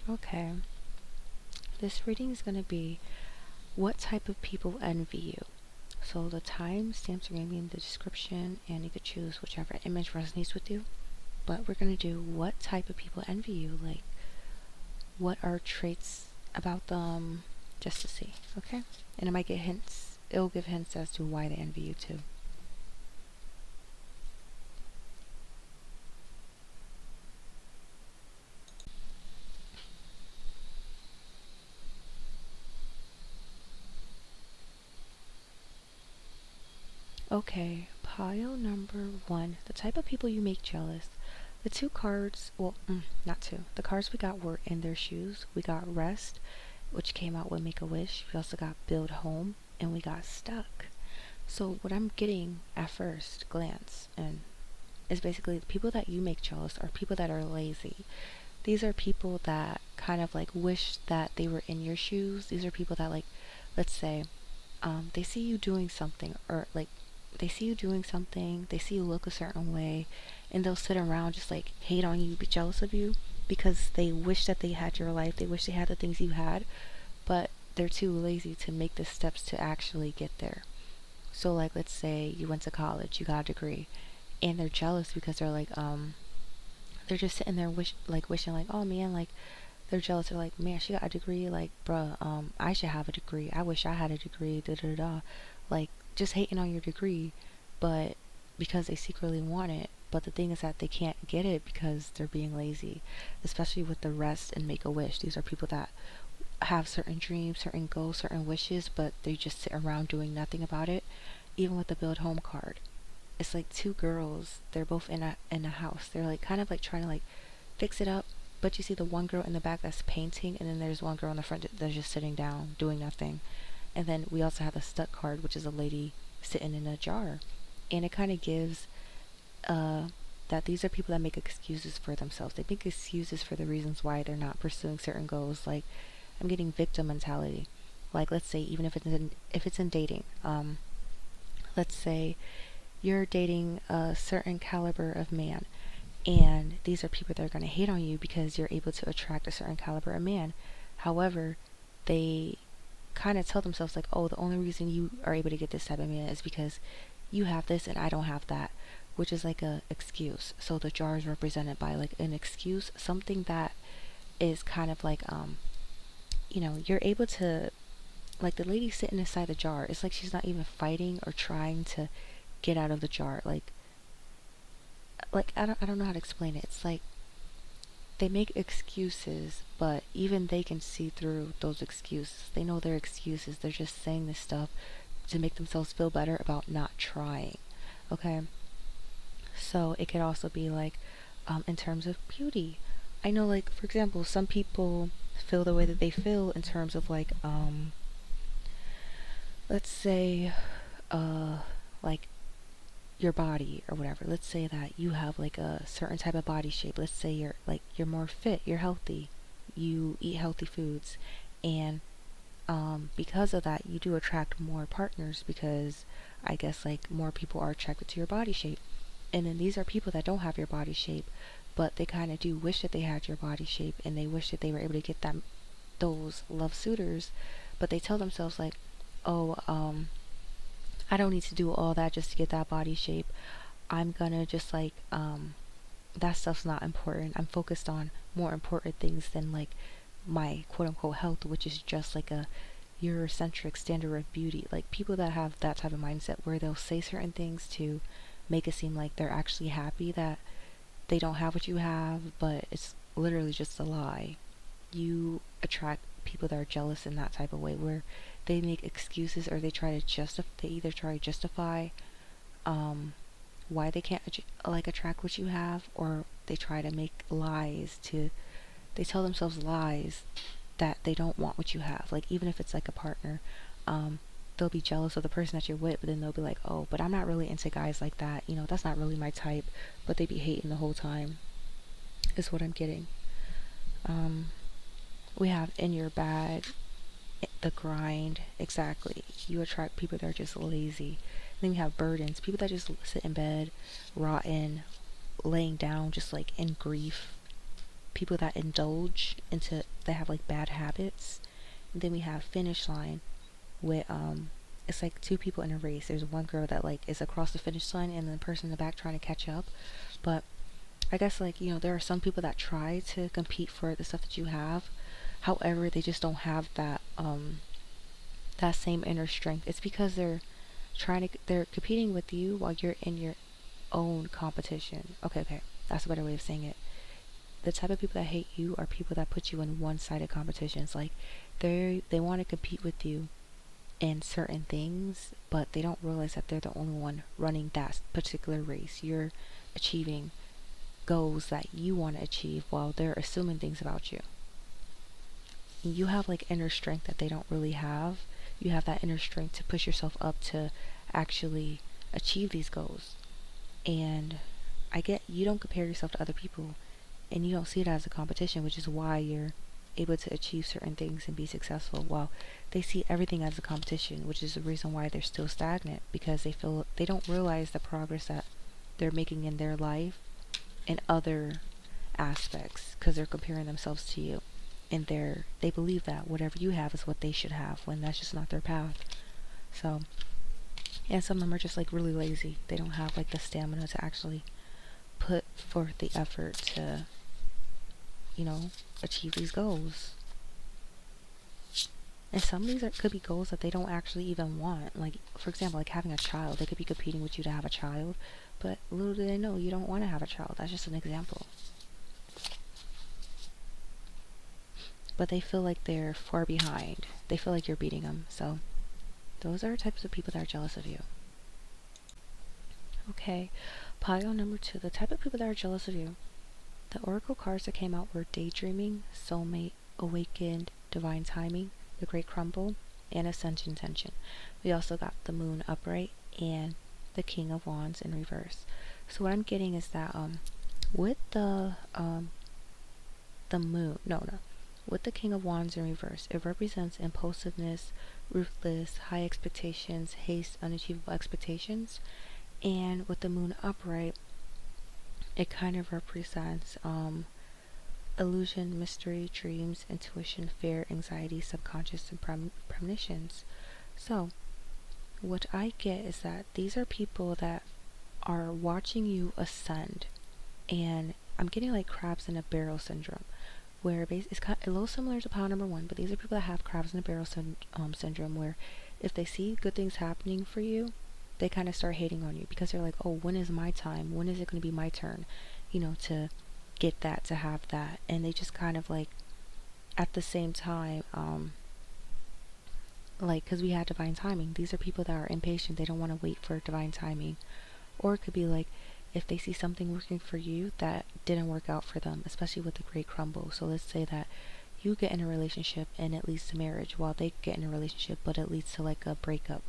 Okay. This reading is going to be what type of people envy you. So the time stamps are going to be in the description, and you could choose whichever image resonates with you. But we're going to do what type of people envy you. Like, what are traits about them, just to see. Okay? And it might get hints. It'll give hints as to why they envy you too. Okay, pile number one. The type of people you make jealous. The two cards, well, not two. The cards we got were in their shoes. We got rest, which came out with Make a Wish. We also got build home, and we got stuck. So what I'm getting at first glance and is basically the people that you make jealous are people that are lazy. These are people that kind of like wish that they were in your shoes. These are people that, like, let's say, they see you doing something, or like they see you doing something, they see you look a certain way, and they'll sit around just like hate on you, be jealous of you because they wish that they had your life, they wish they had the things you had, but they're too lazy to make the steps to actually get there. So like let's say you went to college, you got a degree, and they're jealous because they're just sitting there wishing like, oh man, like they're jealous. They're like, man, she got a degree. Like, bruh, I should have a degree. I wish I had a degree. Da da da. Like, just hating on your degree, but because they secretly want it. But the thing is that they can't get it because they're being lazy. Especially with the rest and make a wish. These are people that have certain dreams, certain goals, certain wishes, but they just sit around doing nothing about it. Even with the build home card, it's like two girls. They're both in a house. They're like kind of like trying to like fix it up, but you see the one girl in the back that's painting, and then there's one girl in the front that's just sitting down doing nothing. And then we also have the stuck card, which is a lady sitting in a jar, and it kind of gives uh that these are people that make excuses for themselves. They make excuses for the reasons why they're not pursuing certain goals. Like, I'm getting victim mentality. Like, let's say even if it's in dating, let's say you're dating a certain caliber of man, and these are people that are going to hate on you because you're able to attract a certain caliber of man. However, they kind of tell themselves like, oh, the only reason you are able to get this type of man is because you have this and I don't have that, which is like a excuse. So the jar is represented by like an excuse, something that is kind of like you're able to, like the lady sitting inside the jar, it's like she's not even fighting or trying to get out of the jar. Like I don't know how to explain it. It's like they make excuses, but even they can see through those excuses. They know they're excuses. They're just saying this stuff to make themselves feel better about not trying. Okay? So it could also be like in terms of beauty. I know, like, for example, some people feel the way that they feel in terms of like let's say uh like your body or whatever. Let's say that you have like a certain type of body shape. Let's say you're more fit, you're healthy, you eat healthy foods, and because of that, you do attract more partners because I guess like more people are attracted to your body shape. And then these are people that don't have your body shape, but they kind of do wish that they had your body shape, and they wish that they were able to get those love suitors, but they tell themselves like, oh, I don't need to do all that just to get that body shape. I'm gonna just like that stuff's not important. I'm focused on more important things than like my quote unquote health, which is just like a Eurocentric standard of beauty. Like people that have that type of mindset where they'll say certain things to make it seem like they're actually happy that they don't have what you have, but it's literally just a lie. You attract people that are jealous in that type of way where they make excuses, or they either try to justify um why they can't like attract what you have, or they try to make lies to they tell themselves lies that they don't want what you have. Like even if it's like a partner, um they'll be jealous of the person that you're with, but then they'll be like, oh, but I'm not really into guys like that, that's not really my type, but they be hating the whole time is what I'm getting. um we have in your bag the grind. Exactly, you attract people that are just lazy. Then we have burdens, people that just sit in bed rotten, laying down just like in grief. people that indulge into, they have like bad habits. And then we have finish line with it's like two people in a race. There's one girl that like is across the finish line and the person in the back trying to catch up. But I guess like, there are some people that try to compete for the stuff that you have. However, they just don't have that same inner strength. It's because they're competing with you while you're in your own competition. Okay, that's a better way of saying it. The type of people that hate you are people that put you in one-sided competitions. Like they want to compete with you in certain things, but they don't realize that they're the only one running that particular race. You're achieving goals that you want to achieve while they're assuming things about you. You have like inner strength that they don't really have. You have that inner strength to push yourself up to actually achieve these goals. And I get you don't compare yourself to other people and you don't see it as a competition, which is why you're able to achieve certain things and be successful, while they see everything as a competition, which is the reason why they're still stagnant, because they don't realize the progress that they're making in their life and other aspects, because they're comparing themselves to you, and they believe that whatever you have is what they should have, when that's just not their path. So, and some of them are just like really lazy. They don't have like the stamina to actually put forth the effort to achieve these goals. And some of these could be goals that they don't actually even want. Like, for example, like having a child. They could be competing with you to have a child, but little do they know you don't want to have a child. That's just an example. But they feel like they're far behind. They feel like you're beating them. So those are types of people that are jealous of you. Okay, pile number 2. The type of people that are jealous of you. The oracle cards that came out were daydreaming, soulmate, awakened, divine timing, the great crumble, and ascension tension. We also got the moon upright and the king of wands in reverse. So what I'm getting is that with the moon, no, with the king of wands in reverse, it represents impulsiveness, ruthless, high expectations, haste, unachievable expectations. And with the moon upright, it kind of represents illusion, mystery, dreams, intuition, fear, anxiety, subconscious, and premonitions. So, what I get is that these are people that are watching you ascend, and I'm getting like crabs in a barrel syndrome, where it's kind of a little similar to pile number 1, but these are people that have crabs in a barrel syndrome, where if they see good things happening for you, they kind of start hating on you, because they're like, oh, when is my time? When is it going to be my turn? To get that, to have that. And they just kind of like, at the same time, like, because we had divine timing. These are people that are impatient. They don't want to wait for divine timing. Or it could be like, if they see something working for you that didn't work out for them, especially with the great crumble. So let's say that you get in a relationship and it leads to marriage, while they get in a relationship but it leads to like a breakup.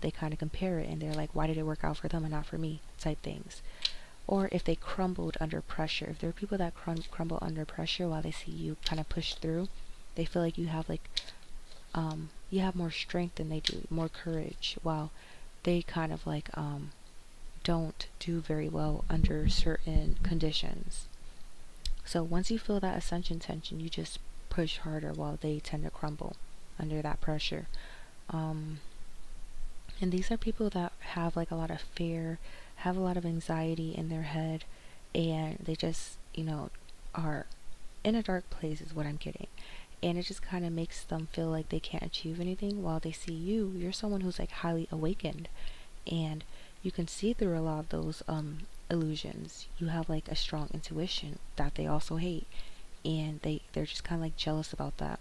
They kind of compare it and they're like, why did it work out for them and not for me, type things. Or if they crumbled under pressure, if there are people that crumble under pressure while they see you kind of push through, they feel like you have like you have more strength than they do, more courage, while they kind of like don't do very well under certain conditions. So once you feel that ascension tension, you just push harder, while they tend to crumble under that pressure. And these are people that have like a lot of fear, have a lot of anxiety in their head, and they just, are in a dark place, is what I'm getting. And it just kind of makes them feel like they can't achieve anything, while they see you're someone who's like highly awakened, and you can see through a lot of those illusions. You have like a strong intuition that they also hate, and they're just kind of like jealous about that.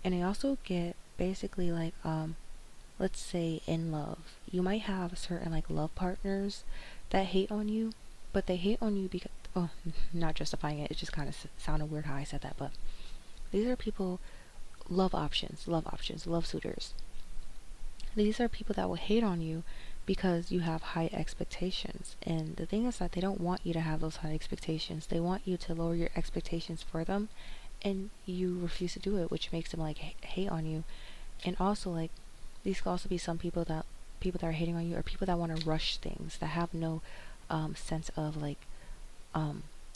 And I also get basically like let's say in love, you might have certain like love partners that hate on you, but they hate on you because, oh, not justifying it, it just kind of sounded weird how I said that, but these are people, love love suitors. These are people that will hate on you because you have high expectations. And the thing is that they don't want you to have those high expectations. They want you to lower your expectations for them, and you refuse to do it, which makes them like hate on you. And also like, these could also be some people that are hating on you, or people that want to rush things, that have no sense of like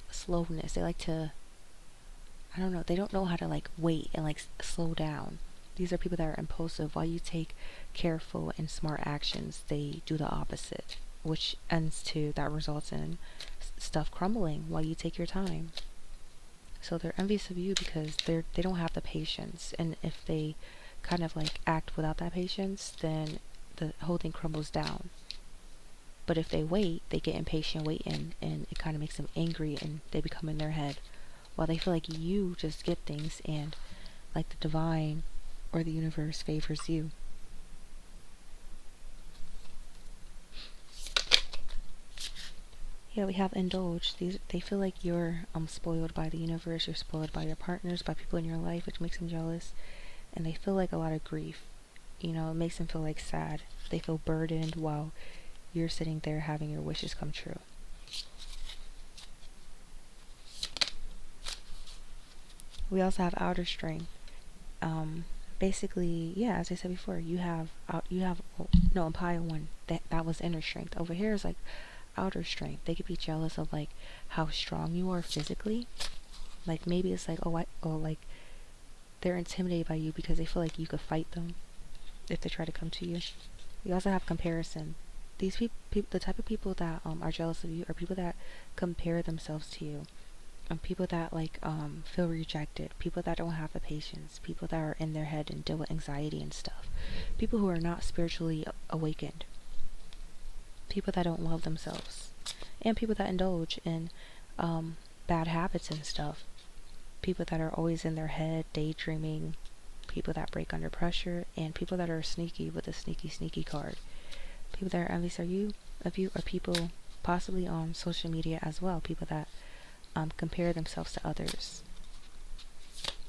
slowness. They like to I don't know, they don't know how to like wait and like slow down. These are people that are impulsive. While you take careful and smart actions, they do the opposite, which ends to that results in stuff crumbling while you take your time. So they're envious of you because they don't have the patience, and if they kind of like act without that patience, then the whole thing crumbles down. But if they wait, they get impatient waiting, and it kind of makes them angry, and they become in their head. While they feel like you just get things, and like the divine or the universe favors you. Yeah, we have indulge. These they feel like you're spoiled by the universe. You're spoiled by your partners, by people in your life, which makes them jealous, and they feel like a lot of grief. You know, it makes them feel like sad. They feel burdened while you're sitting there having your wishes come true. We also have outer strength. Um, Basically, yeah, as I said before, you have oh, no, in pile one that was inner strength. Over here is like outer strength. They could be jealous of like how strong you are physically. Like maybe it's like like they're intimidated by you because they feel like you could fight them if they try to come to you. We also have comparison. These the type of people that are jealous of you are people that compare themselves to you. People that like feel rejected, people that don't have the patience, people that are in their head and deal with anxiety and stuff, people who are not spiritually awakened, people that don't love themselves, and people that indulge in bad habits and stuff, people that are always in their head daydreaming, people that break under pressure, and people that are sneaky with a sneaky card. People that are envious of you are people possibly on social media as well, people that compare themselves to others,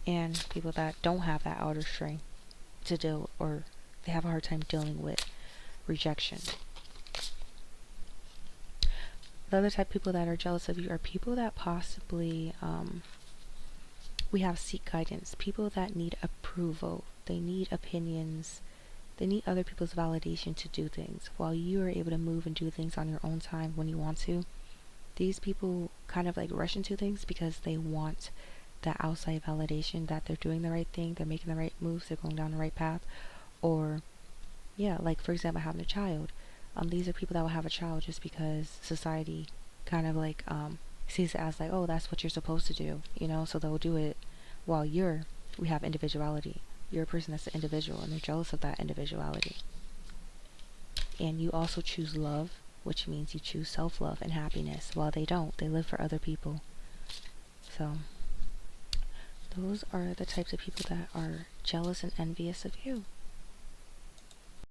and people that don't have that outer strength to deal, or they have a hard time dealing with rejection. The other type of people that are jealous of you are people that possibly we have seek guidance, people that need approval, they need opinions, they need other people's validation to do things, while you are able to move and do things on your own time when you want to. These people kind of like rush into things because they want that outside validation that they're doing the right thing, they're making the right moves, they're going down the right path. Or yeah, like for example, having a child. These are people that will have a child just because society kind of like sees it as like, oh, that's what you're supposed to do, you know, so they'll do it. While we have individuality. You're a person that's an individual, and they're jealous of that individuality. And you also choose love, which means you choose self-love and happiness, while they don't. They live for other people. So those are the types of people that are jealous and envious of you.